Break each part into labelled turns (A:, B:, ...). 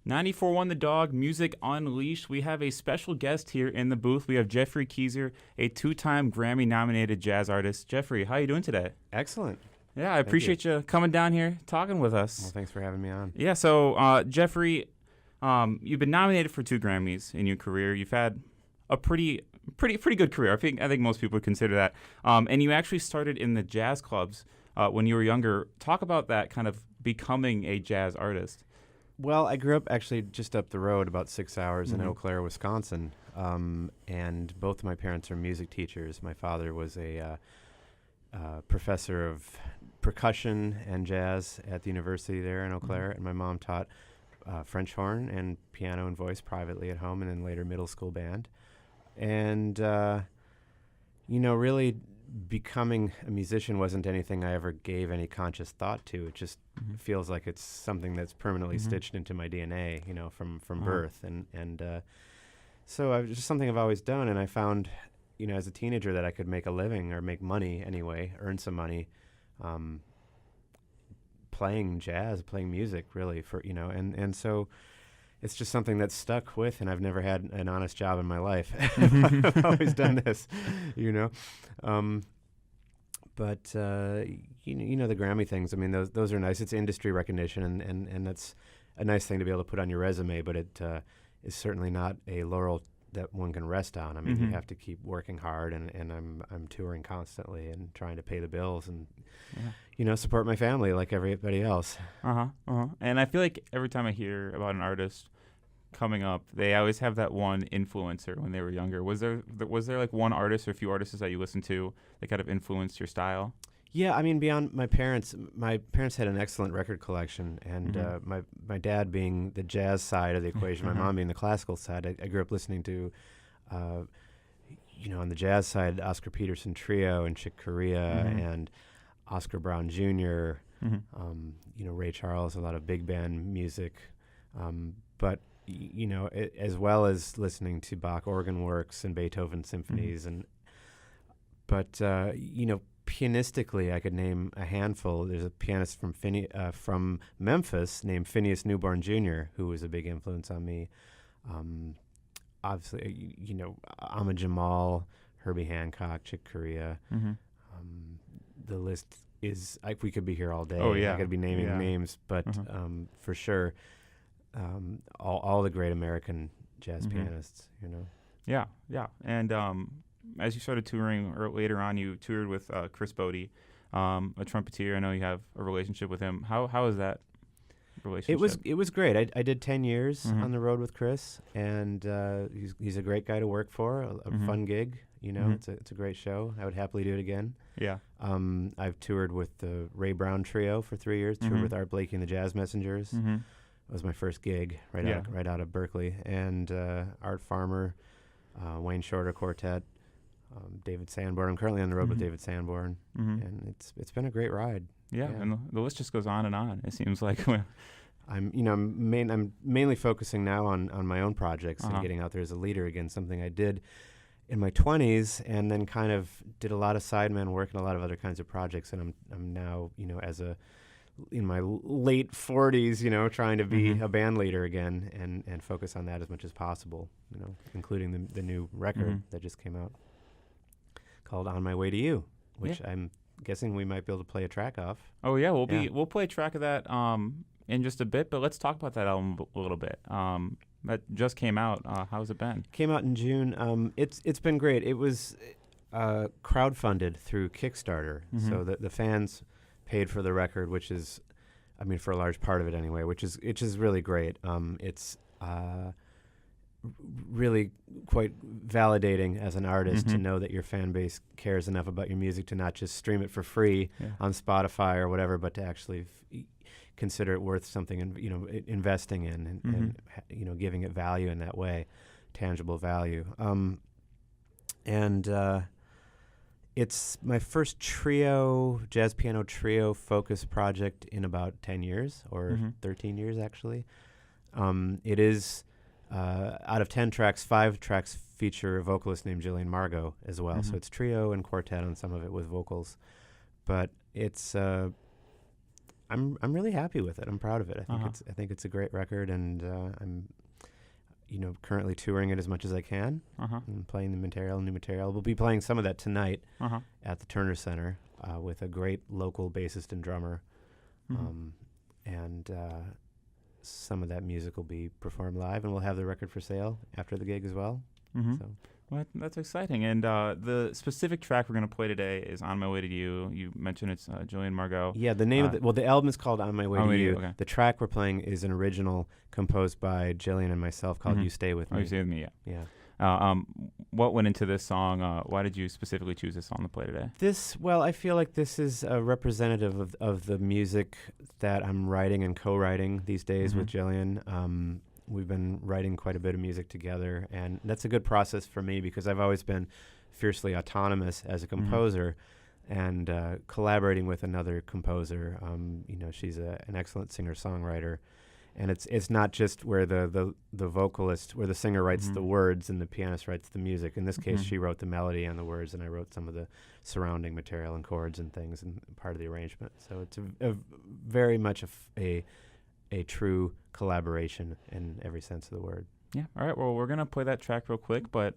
A: 94.1 The Dog, Music Unleashed. We have a special guest here in the booth. We have Geoffrey Keezer, a two-time Grammy-nominated jazz artist. Jeffrey, how are you doing today?
B: Excellent.
A: Yeah, I appreciate you coming down here, talking with us.
B: Well, thanks for having me on.
A: Yeah, so Jeffrey, you've been nominated for 2 Grammys in your career. You've had a pretty good career. I think most people would consider that. And you actually started in the jazz clubs when you were younger. Talk about that kind of becoming a jazz artist.
B: Well, I grew up actually just up the road, about 6 hours in Eau Claire, Wisconsin. And both of my parents are music teachers. My father was a professor of percussion and jazz at the university there in Eau Claire, and my mom taught French horn and piano and voice privately at home, and then later middle school band. And, really becoming a musician wasn't anything I ever gave any conscious thought to. It just feels like it's something that's permanently stitched into my DNA, from birth. And so it's just something I've always done, and I found, as a teenager that I could make a living or make money anyway, earn some money, playing jazz, playing music, really, and so it's just something that's stuck with, and I've never had an honest job in my life. I've always done this, But the Grammy things, I mean, those are nice. It's industry recognition, and that's a nice thing to be able to put on your resume, but it is certainly not a laurel that one can rest on. I mean, you have to keep working hard, and I'm touring constantly and trying to pay the bills and support my family like everybody else.
A: And I feel like every time I hear about an artist coming up, they always have that one influencer when they were younger. Was there like one artist or a few artists that you listened to that kind of influenced your style?
B: Yeah, I mean, beyond my parents had an excellent record collection, and my dad being the jazz side of the equation, my mom being the classical side. I grew up listening to, on the jazz side, Oscar Peterson Trio and Chick Corea and Oscar Brown Jr., Ray Charles, a lot of big band music, but as well as listening to Bach organ works and Beethoven symphonies, but pianistically, I could name a handful. There's a pianist from Memphis named Phineas Newborn Jr., who was a big influence on me. Obviously, Ahmad Jamal, Herbie Hancock, Chick Corea. The list is, we could be here all day.
A: Oh, yeah.
B: I could be naming names, but for sure, all the great American jazz pianists,
A: Yeah. And as you started touring, or later on, you toured with Chris Bodie, a trumpeter. I know you have a relationship with him. How is that relationship?
B: It was great. I did 10 years on the road with Chris, and he's a great guy to work for. A fun gig, It's a great show. I would happily do it again.
A: Yeah.
B: I've toured with the Ray Brown Trio for 3 years. Toured with Art Blakey and the Jazz Messengers. It was my first gig right out of Berkeley, and Art Farmer, Wayne Shorter Quartet. David Sanborn. I'm currently on the road with David Sanborn, and it's been a great ride.
A: Yeah. And the list just goes on and on. It seems like
B: I'm mainly focusing now on my own projects and getting out there as a leader again. Something I did in my 20s, and then kind of did a lot of sideman work and a lot of other kinds of projects. And I'm now in my late 40s, trying to be a band leader again and focus on that as much as possible. Including the new record that just came out, called On My Way to You, which I'm guessing we might be able to play a track off.
A: Oh yeah, we'll play a track of that in just a bit, but let's talk about that album a little bit. That just came out. How's it been?
B: Came out in June. It's been great. It was crowdfunded through Kickstarter, so the fans paid for the record, which is, for a large part of it anyway, which is really great. It's really quite validating as an artist to know that your fan base cares enough about your music to not just stream it for free on Spotify or whatever, but to actually consider it worth something and investing in and giving it value in that way, tangible value. It's my first jazz piano trio focus project in about 10 years or 13 years actually. It is. Out of 10 tracks, 5 tracks feature a vocalist named Jillian Margot as well. So it's trio and quartet on some of it with vocals. But it's, I'm really happy with it. I'm proud of it. I think it's a great record, and I'm currently touring it as much as I can and playing the new material. We'll be playing some of that tonight at the Turner Center with a great local bassist and drummer, and some of that music will be performed live, and we'll have the record for sale after the gig as well. So.
A: Well, that's exciting. And the specific track we're going to play today is "On My Way to You." You mentioned it's Julian Margot.
B: Yeah, the name of the album is called "On My Way to You."
A: Okay.
B: The track we're playing is an original composed by Jillian and myself called "You Stay With Me."
A: Oh, You Stay With Me,
B: yeah.
A: What went into this song? Why did you specifically choose this song to play today?
B: I feel like this is a representative of the music that I'm writing and co-writing these days with Jillian. We've been writing quite a bit of music together, and that's a good process for me because I've always been fiercely autonomous as a composer, and collaborating with another composer. She's an excellent singer-songwriter, and it's not just where the vocalist, where the singer writes the words and the pianist writes the music. In this case, she wrote the melody and the words, and I wrote some of the surrounding material and chords and things and part of the arrangement. So it's a very much a true collaboration in every sense of the word.
A: Yeah. All right. Well, we're going to play that track real quick, but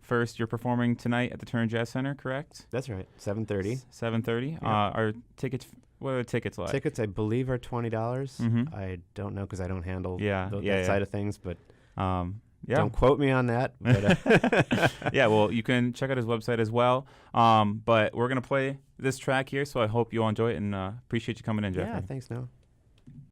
A: first, you're performing tonight at the Turner Jazz Center, correct?
B: That's right. 7:30.
A: 7:30.
B: Yeah.
A: Are tickets, what are the tickets like?
B: Tickets, I believe, are $20. I don't know because I don't handle that side of things, but don't quote me on that. But
A: yeah, well, you can check out his website as well. But we're going to play this track here, so I hope you all enjoy it, and appreciate you coming in, Geoffrey.
B: Yeah, thanks, Noah.